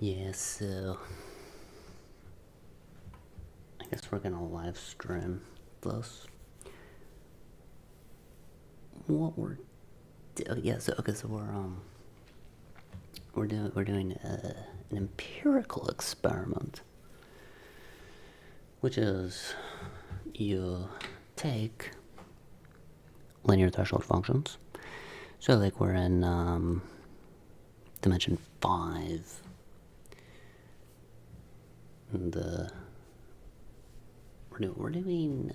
Yeah, so I guess we're gonna live stream this. What we're yeah, so okay, so we're doing an empirical experiment, which is you take linear threshold functions. So like we're in dimension 5, and we're doing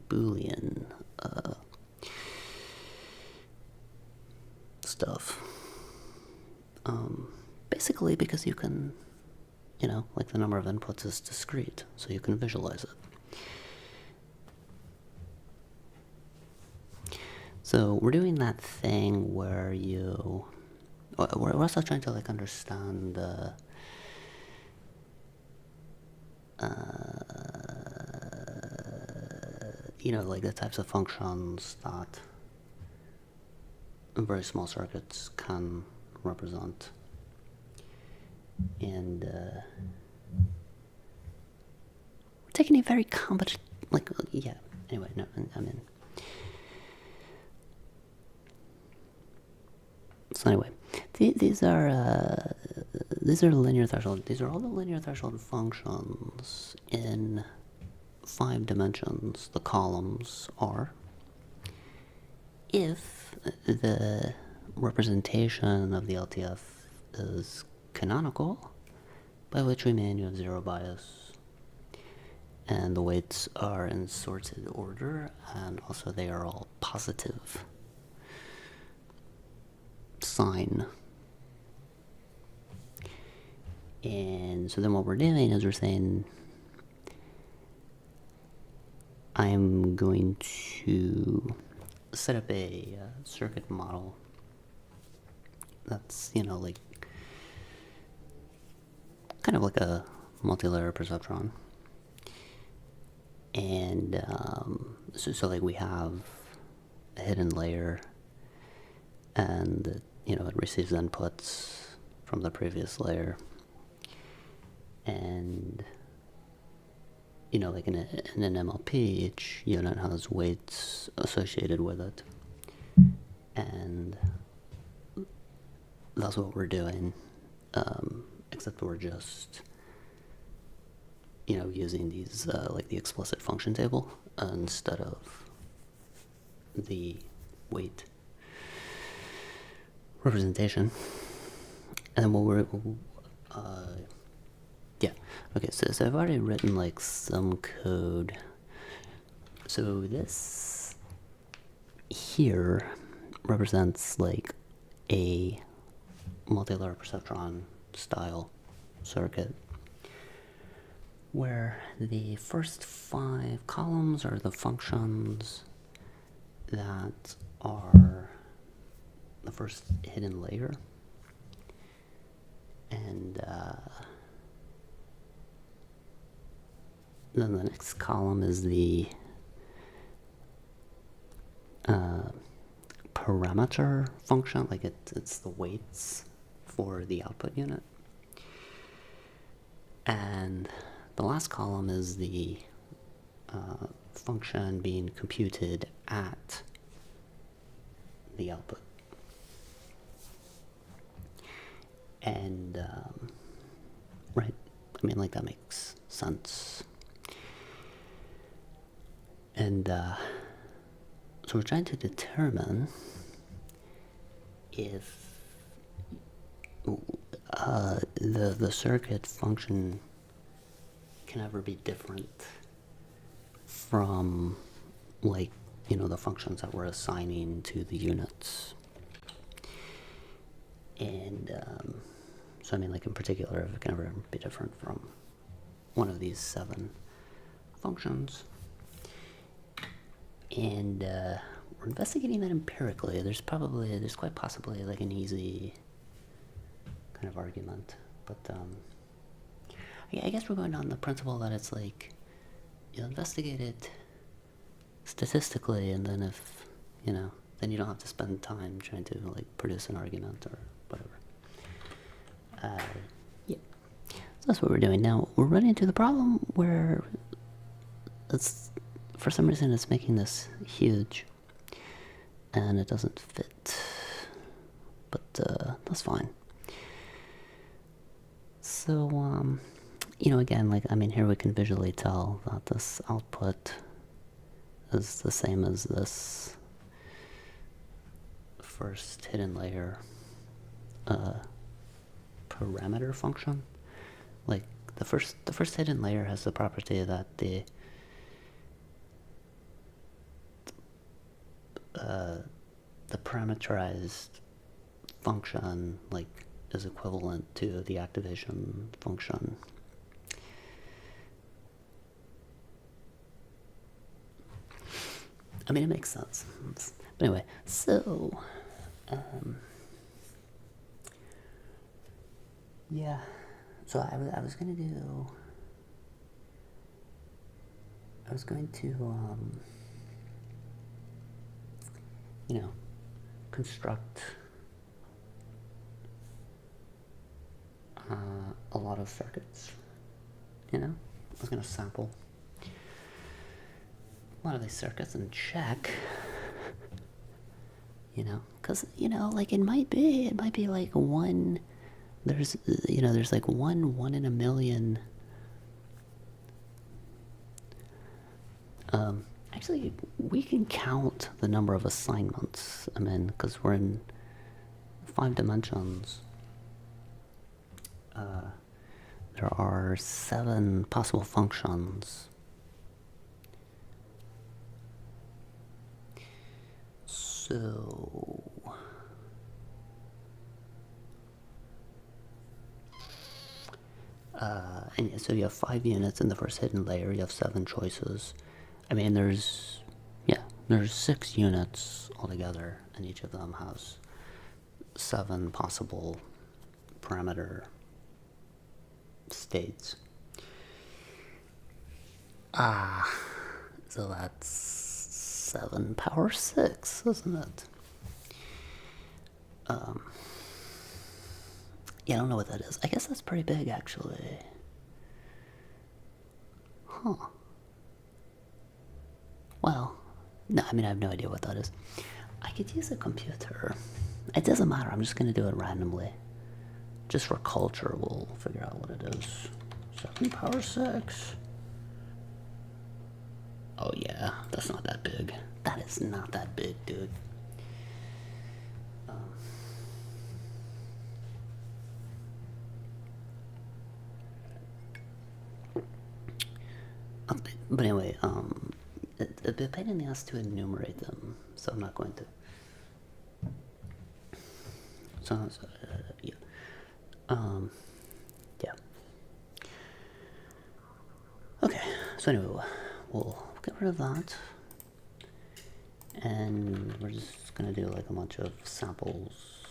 Boolean stuff. Basically because you can, like the number of inputs is discrete, so you can visualize it. So we're doing that thing where we're also trying to like understand like the types of functions that very small circuits can represent. And we're taking a very competent, anyway, no, I'm in. So anyway, these are linear threshold. These are all the linear threshold functions in 5 dimensions. The columns are if the representation of the LTF is canonical, by which we mean you have zero bias, and the weights are in sorted order, and also they are all positive sign. And so then what we're doing is we're saying I'm going to set up a circuit model that's, like, kind of like a multi-layer perceptron. And so like we have a hidden layer, and it receives inputs from the previous layer, and like in an MLP, each unit has weights associated with it, and that's what we're doing, except we're just using these like the explicit function table instead of the weight representation. And then what we're okay, so I've already written like some code. So this here represents like a multi-layer perceptron style circuit, where the first 5 columns are the functions that are the first hidden layer, and then the next column is the parameter function, like it's the weights for the output unit. And the last column is the function being computed at the output. And, right, I mean, like, that makes sense. And so we're trying to determine if the circuit function can ever be different from, like, the functions that we're assigning to the units. And so I mean, like, in particular, if it can ever be different from one of these 7 functions. And we're investigating that empirically. There's quite possibly like an easy kind of argument, but I guess we're going on the principle that it's like you investigate it statistically, and then if then you don't have to spend time trying to like produce an argument or whatever. Yeah. that's what we're doing. Now, we're running into the problem where it's, for some reason, it's making this huge, and it doesn't fit. But, that's fine. So, again, here we can visually tell that this output is the same as this first hidden layer parameter function. Like, the first hidden layer has the property that the parameterized function, is equivalent to the activation function. It makes sense. But anyway, so, yeah. So I was going to construct a lot of circuits. I was going to sample a lot of these circuits and check, because, it might be like one, there's like one in a million. Actually, we can count the number of assignments, because we're in 5 dimensions. There are 7 possible functions. So, and so you have 5 units in the first hidden layer. You have 7 choices. There's 6 units altogether, and each of them has 7 possible parameter states. So that's 7 power 6, isn't it? Yeah, I don't know what that is. I guess that's pretty big, actually. Huh. Well, no, I have no idea what that is. I could use a computer. It doesn't matter, I'm just gonna do it randomly. Just for culture, we'll figure out what it is. 7 power 6. Oh yeah, that's not that big. That is not that big, dude. But anyway, it's a bit pain in the ass to enumerate them, so I'm not going to. So yeah. Yeah. Okay, so anyway, we'll get rid of that. And we're just gonna do like a bunch of samples.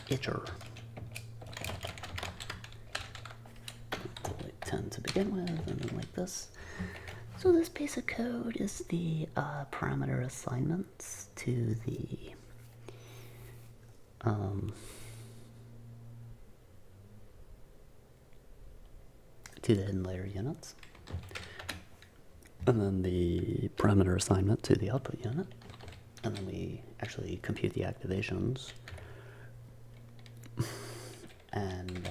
Itcher. Like 10 to begin with, and then like this. So this piece of code is the parameter assignments to the hidden layer units, and then the parameter assignment to the output unit, and then we actually compute the activations. And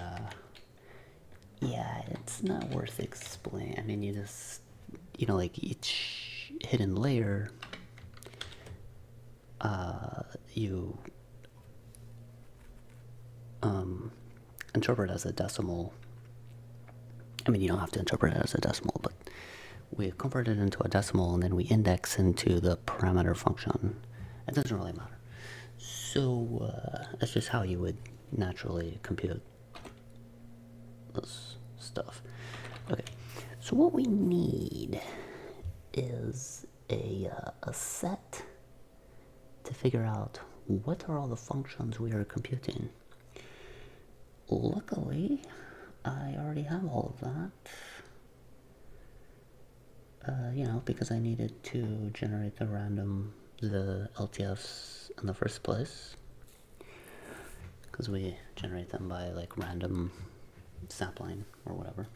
yeah, it's not worth explaining. You just, like each hidden layer, you interpret as a decimal. You don't have to interpret it as a decimal, but we convert it into a decimal and then we index into the parameter function. It doesn't really matter. So that's just how you would naturally compute this stuff. Okay, so what we need is a set to figure out what are all the functions we are computing. Luckily, I already have all of that. Because I needed to generate the LTFs in the first place. because we generate them by like random sampling or whatever.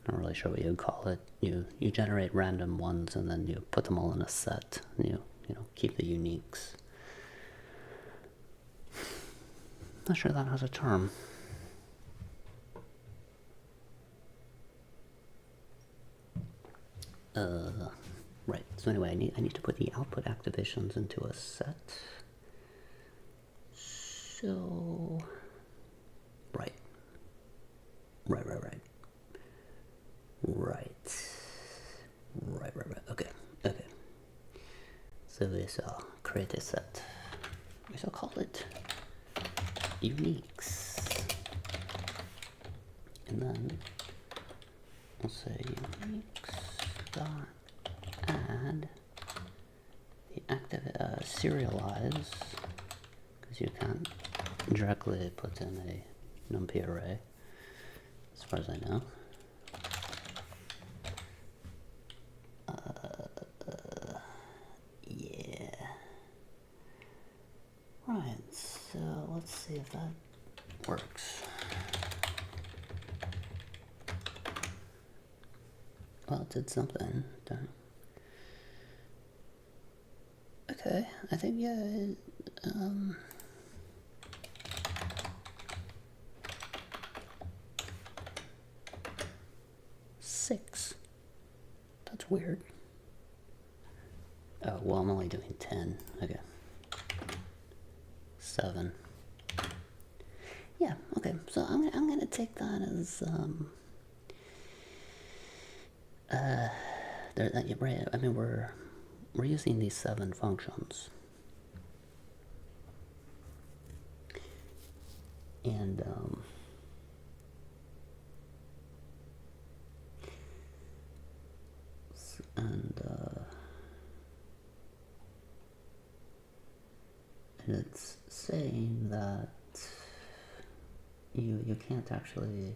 Not really sure what you would call it. You generate random ones and then you put them all in a set. And you know, keep the uniques. Not sure that has a term. Right. So anyway, I need to put the output activations into a set. So right. Okay. So we shall create a set. We shall call it uniques. And then we'll say uniques dot add the serialize, because you can't directly put in a numpy array, as far as I know. Yeah. Right, so let's see if that works. Well, it did something. Okay, I think, yeah, 6. That's weird. Oh, well, I'm only doing 10. Okay. 7. Yeah, okay, so I'm gonna take that as, right, I mean, we're using these 7 functions. And, and it's saying that you can't actually,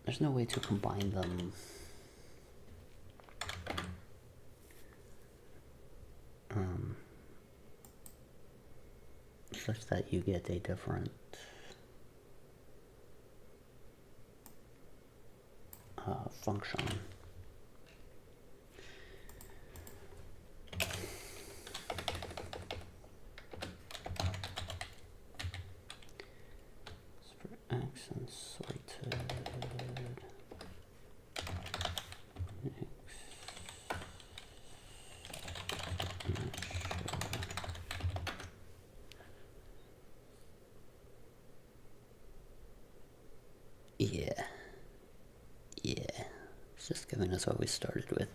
there's no way to combine them such that you get a different function. For x and sorted x. Yeah. It's just giving us what we started with.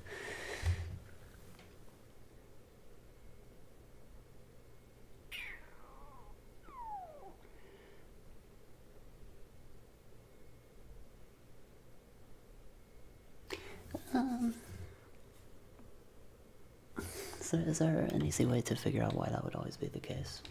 So is there an easy way to figure out why that would always be the case?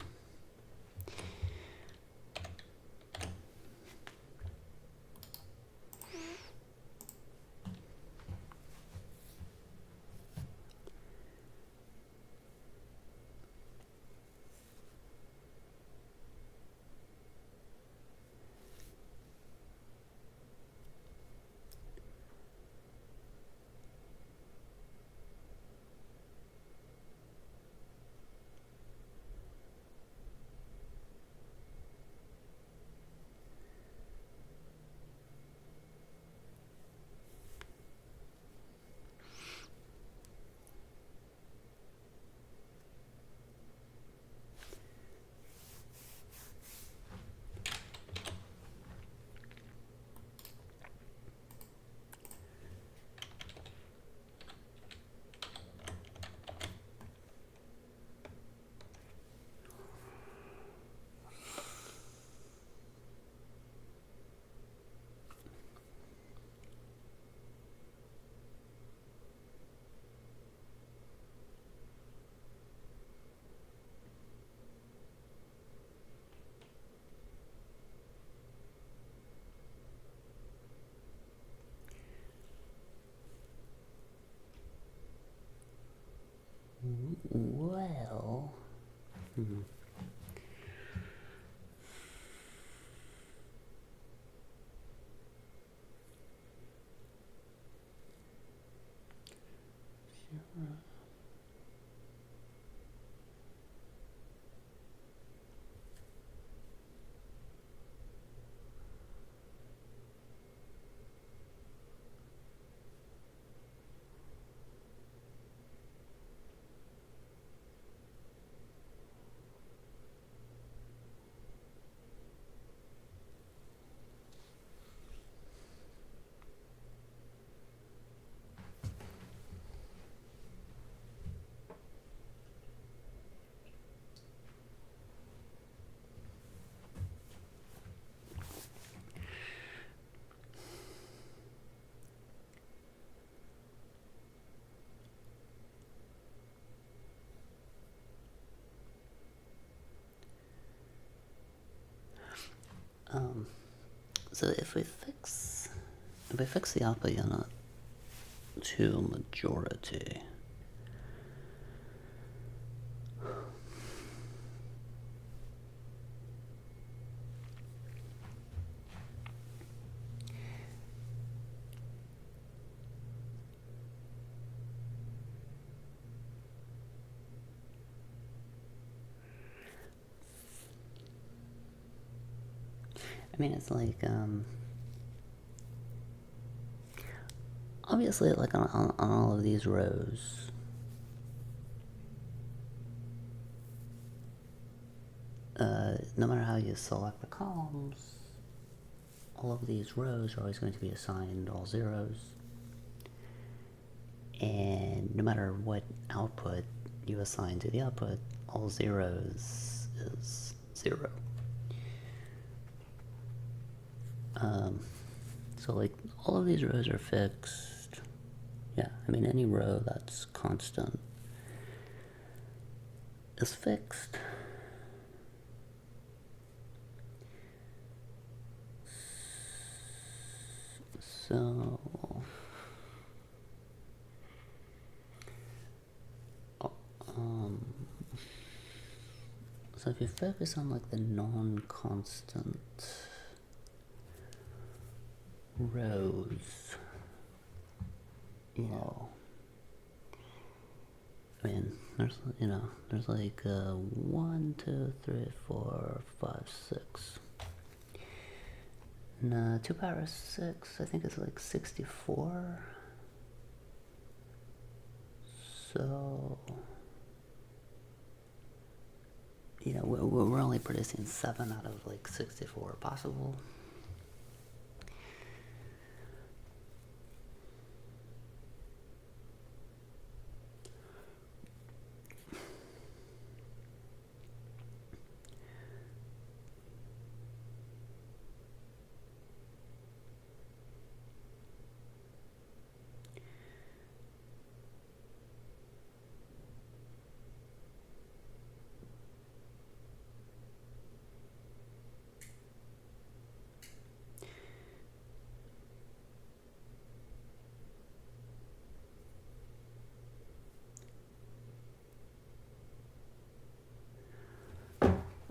So if we fix the alpha unit to majority, I mean, it's like, obviously, like, on all of these rows, no matter how you select the columns, all of these rows are always going to be assigned all zeros. And no matter what output you assign to the output, all zeros is 0. So like all of these rows are fixed. Yeah, I mean any row that's constant is fixed. So so if you focus on like the non-constant rows, you know, I mean, there's like 1, 2, 3, 4, 5, 6. And 2 power 6, I think it's like 64. So, you know, we're only producing 7 out of like 64 possible.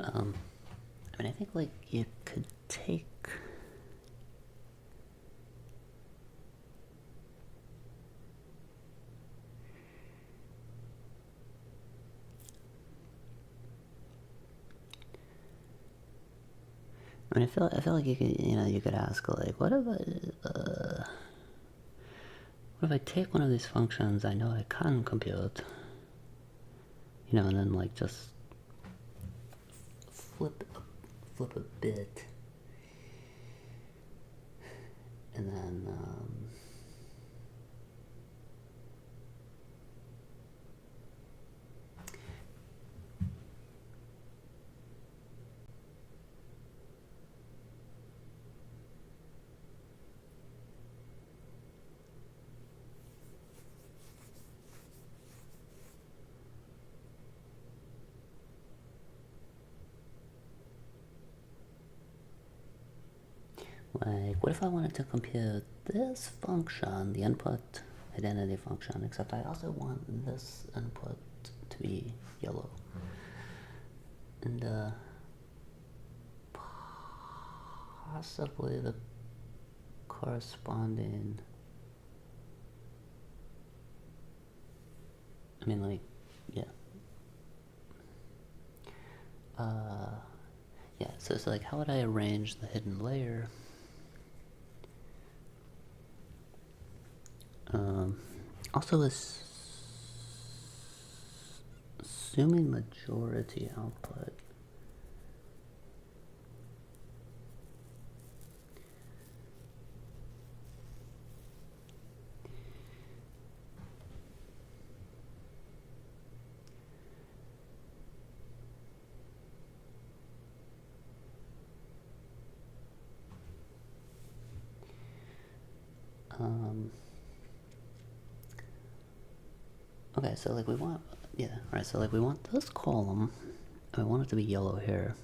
I mean, I think like you could take I mean, I feel like you could ask like, what if I take one of these functions I know I can compute, and then like just flip a bit, and then like, what if I wanted to compute this function, the input identity function, except I also want this input to be yellow. And possibly the corresponding, I mean, like, yeah. Yeah, so it's like, how would I arrange the hidden layer? Also, assuming majority output. Okay, so like we want, alright, so like we want this column, I want it to be yellow here.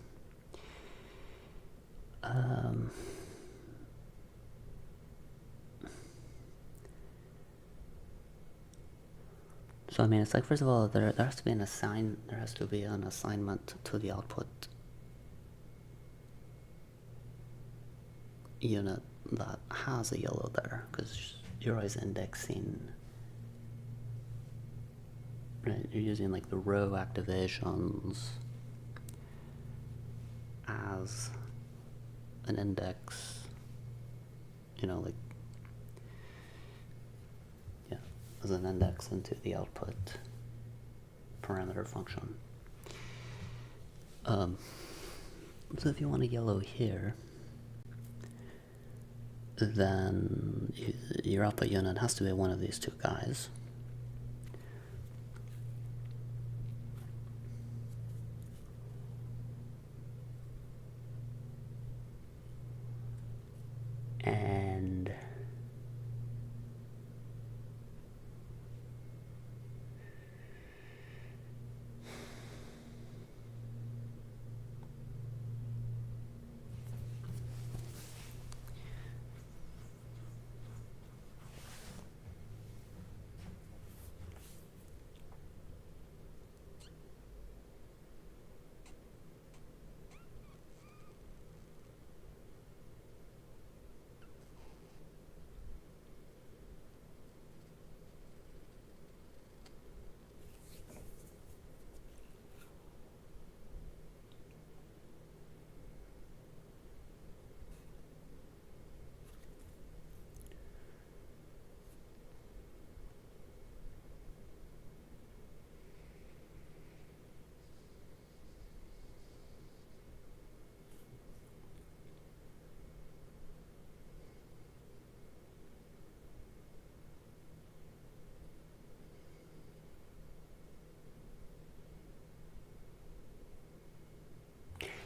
So I mean, it's like, first of all, there has to be an assignment to the output unit that has a yellow there, because you're always indexing, right? You're using like the row activations as an index, like, yeah, as an index into the output parameter function. So if you want a yellow here, then your output unit has to be one of these two guys. And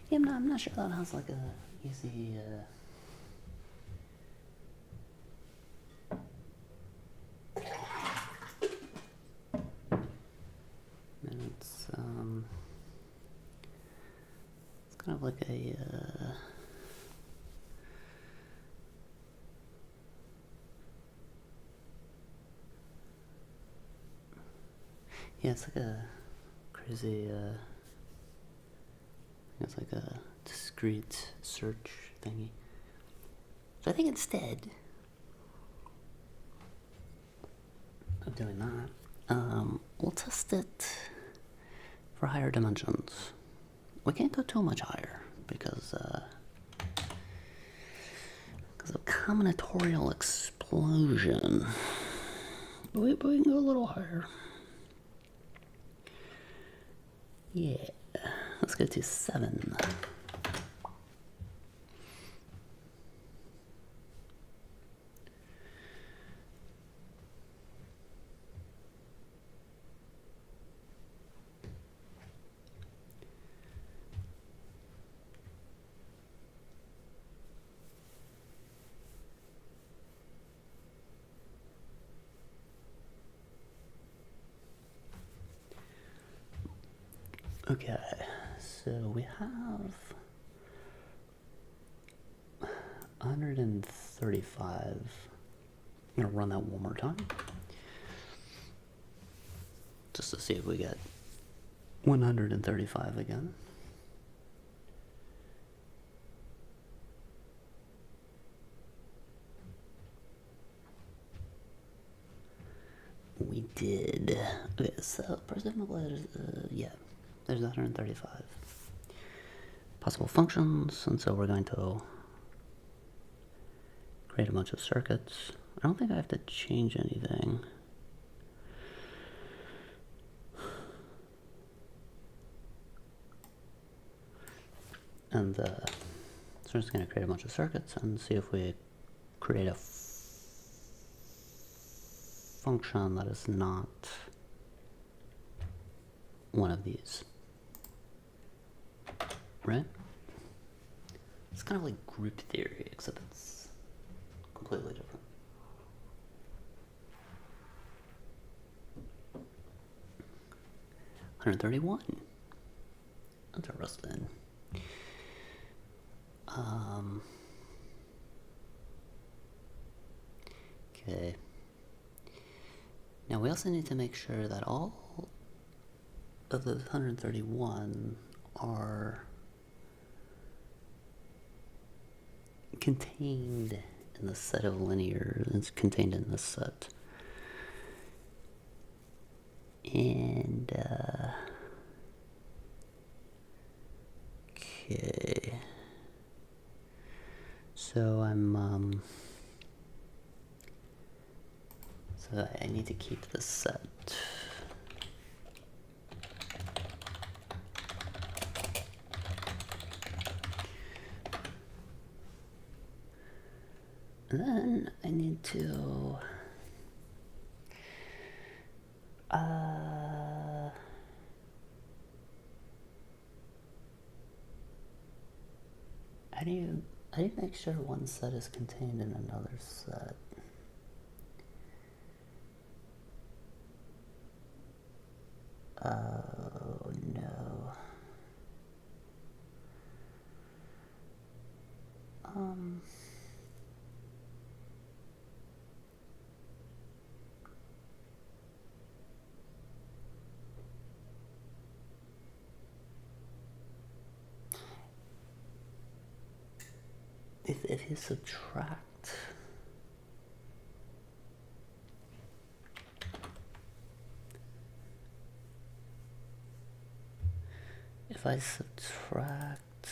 yeah, I'm not sure that has like a easy it's kind of like a yeah, it's like a crazy it's like a discrete search thingy. So I think instead of doing that, we'll test it for higher dimensions. We can't go too much higher because of combinatorial explosion. But we can go a little higher. Yeah, let's go to 7. Okay, so we have 135. I'm gonna run that one more time, just to see if we get 135 again. We did. Okay, so presumably there's 135 possible functions, and so we're going to create a bunch of circuits. I don't think I have to change anything. And so we're just going to create a bunch of circuits and see if we create a function that is not one of these. Right? It's kind of like group theory, except it's completely different. $131. Interesting. Okay. Now we also need to make sure that all of the 131 are contained in the set of linears. It's contained in this set. And, okay. So so I need to keep this set. And then I need to, how do you make sure one set is contained in another set? Oh no. If you subtract, if I subtract,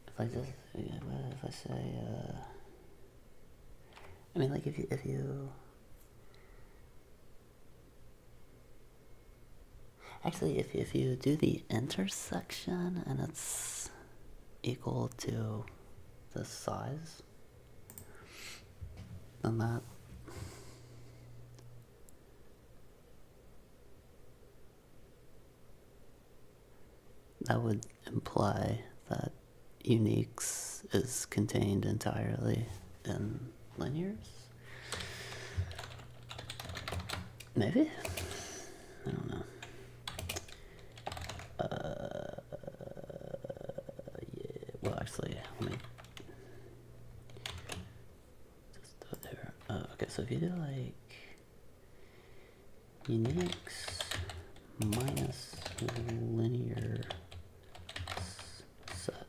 if I just, if I say, I mean, like if you, actually, if you do the intersection and it's equal to the size, then that would imply that uniques is contained entirely in linears? Maybe? I don't know. Yeah, well actually, let me just do it there. Okay, so if you do like uniques minus linear set.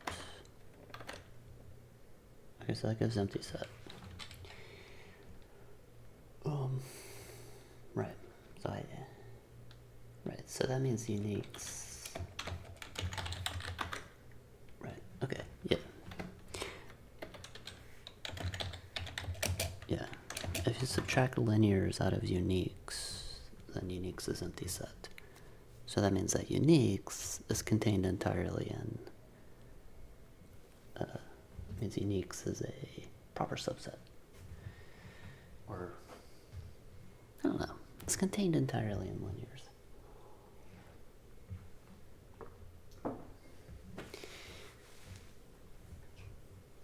Okay, so that gives empty set. Right. So right. So that means uniques. Right. Okay. Yeah. Yeah. If you subtract linears out of uniques, then uniques is empty set. So that means that uniques is contained entirely in. Means uniques is a proper subset. Or I don't know. It's contained entirely in linears.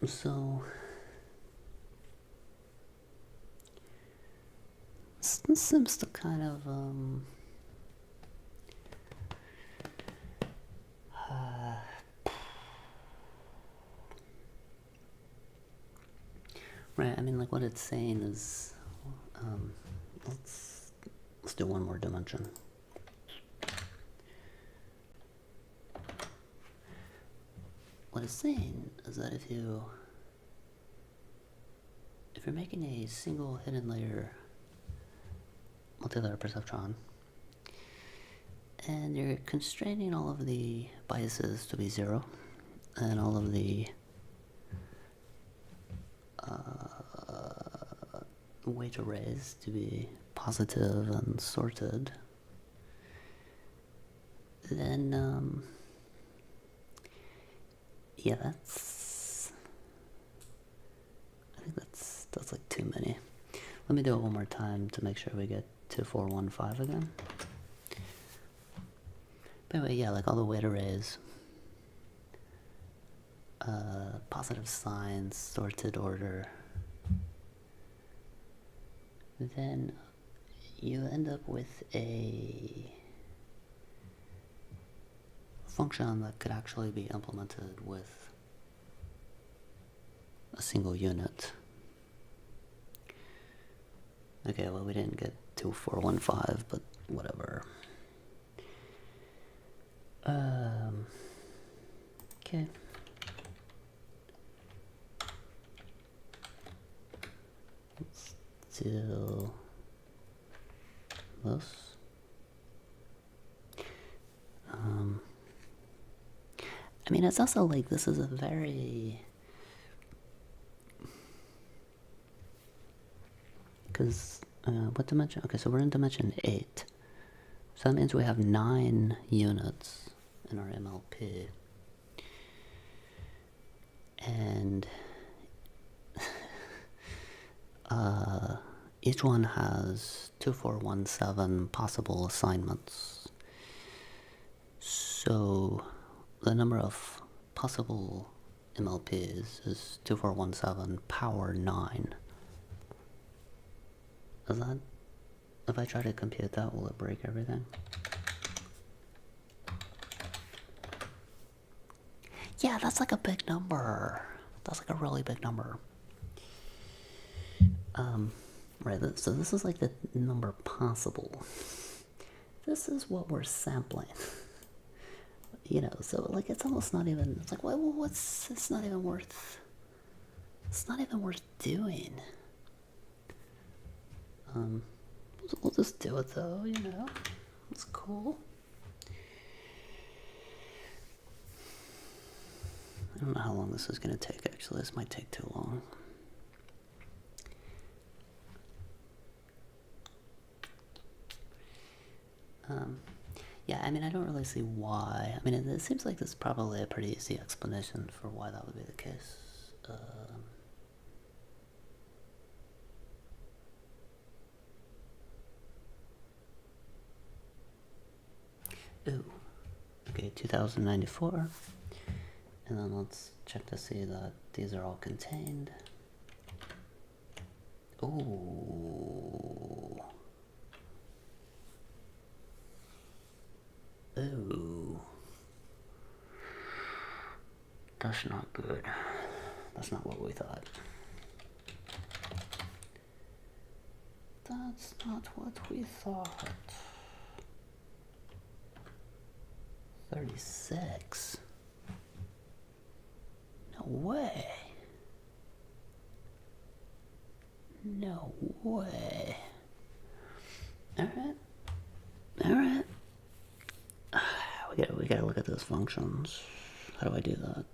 So this seems to kind of right. I mean, like what it's saying is, let's do one more dimension. What it's saying is that if you're making a single hidden layer multilayer perceptron, and you're constraining all of the biases to be 0, and all of the weight arrays to be positive and sorted, then yeah, I think that's like too many. Let me do it one more time to make sure we get 2415 again. But anyway, yeah, like all the weight arrays, positive signs, sorted order, then you end up with a function that could actually be implemented with a single unit. Okay, well, we didn't get 2415, but whatever. Okay. Let's do this. I mean, it's also like this is a very... Because, what dimension? Okay, so we're in dimension 8. So that means we have 9 units in our MLP. And each one has 2417 possible assignments. So the number of possible MLPs is 2417 power 9. Is that... If I try to compute that, will it break everything? Yeah, that's like a big number. That's like a really big number. Right, so this is like the number possible. This is what we're sampling. You know, so like it's almost not even, it's like, well, what's, it's not even worth doing. We'll just do it though, you know, it's cool. I don't know how long this is gonna take, actually. This might take too long. Yeah, I mean, I don't really see why. I mean, it seems like there's probably a pretty easy explanation for why that would be the case. Ooh. Okay, 2094. And then let's check to see that these are all contained. Ooh. Ooh. That's not good. That's not what we thought. That's not what we thought. 36. No way. No way. Alright. Alright. We gotta look at those functions. How do I do that?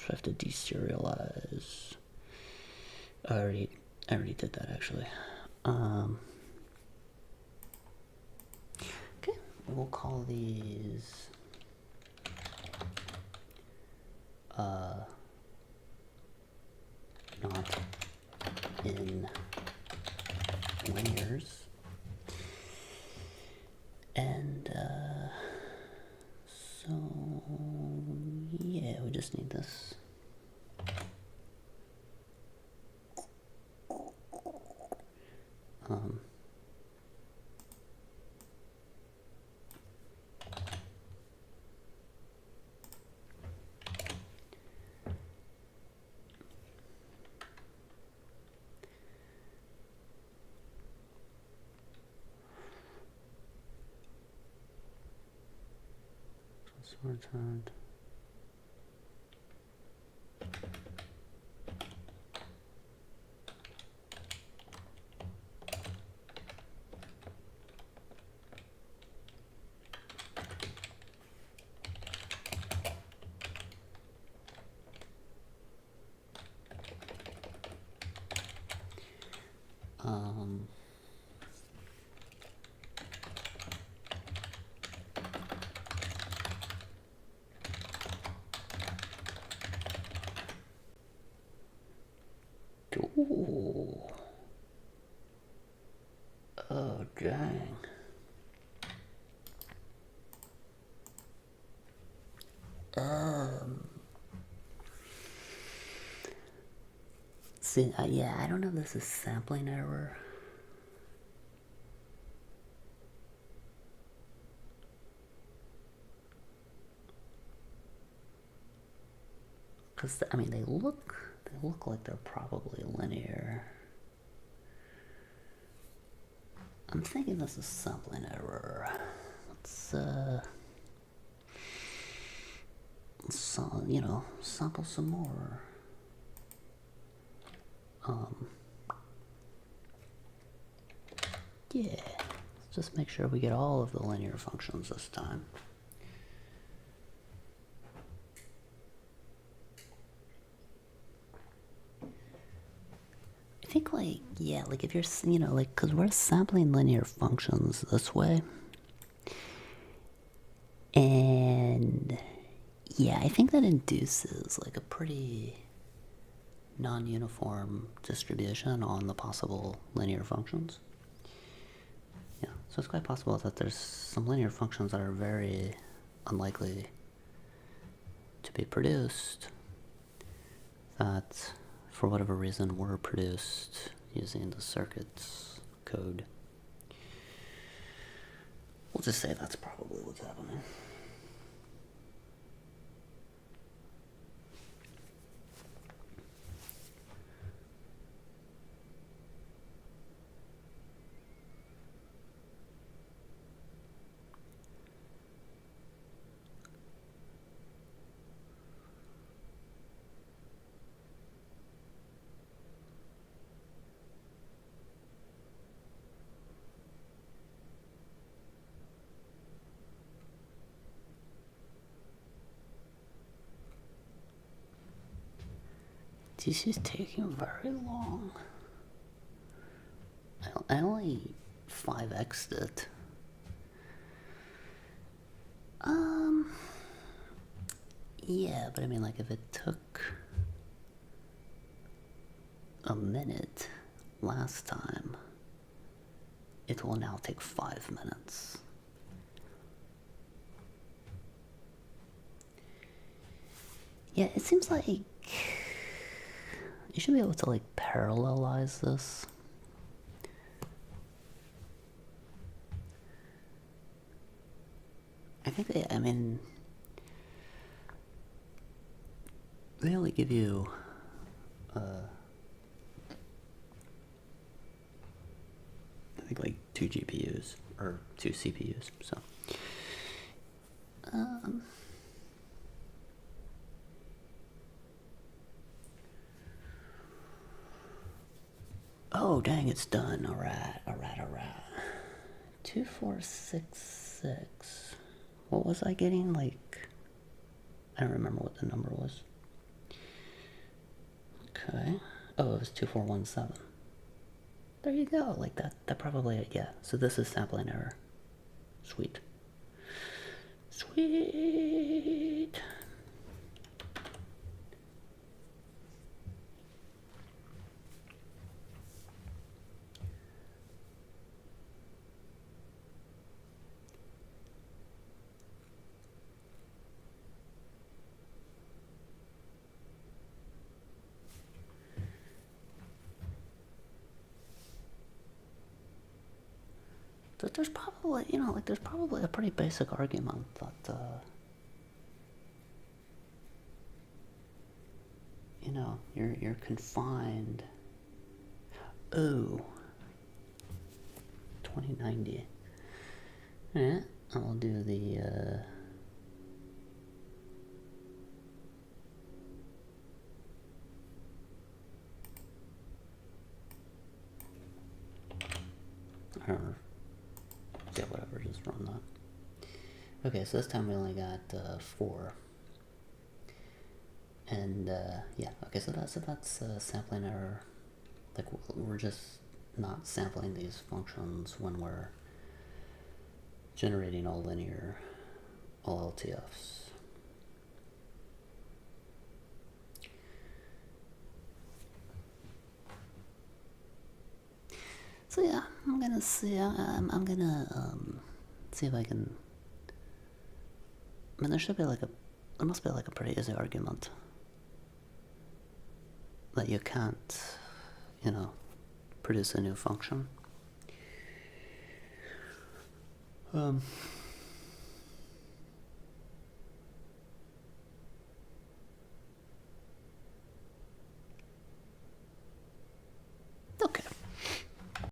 I have to deserialize. I already did that actually. Okay, we'll call these not in linears. And so yeah, we just need this. Returned. Ooh. Oh, dang. See, yeah, I don't know if this is sampling error. Because, I mean, they look They look like they're probably linear. I'm thinking this is sampling error. Let's sample some more. Yeah, let's just make sure we get all of the linear functions this time. I think like if you're, cause we're sampling linear functions this way. And yeah, I think that induces like a pretty non-uniform distribution on the possible linear functions. Yeah, so it's quite possible that there's some linear functions that are very unlikely to be produced that, for whatever reason, were produced using the circuit's code. We'll just say that's probably what's happening. This is taking very long. I only 5x'd it. Yeah, but I mean, like, if it took a minute last time, it will now take 5 minutes. Yeah, it seems like you should be able to, like, parallelize this. I think they only give you, I think, like, 2 GPUs, or 2 CPUs, so. Oh, dang, it's done. Alright. 2466. What was I getting? Like, I don't remember what the number was. Okay. Oh, it was 2417. There you go. Like, that probably, yeah. So this is sampling error. Sweet. There's probably, there's probably a pretty basic argument that, you're confined. Oh, 2090. Alright, I'll do the, yeah, whatever, just run that. Okay, so this time we only got 4. And yeah, okay, so that's sampling error. Like, we're just not sampling these functions when we're generating all linear, all LTFs. So yeah, I'm gonna see. I'm gonna see if I can. I mean, there must be like a pretty easy argument that you can't, produce a new function.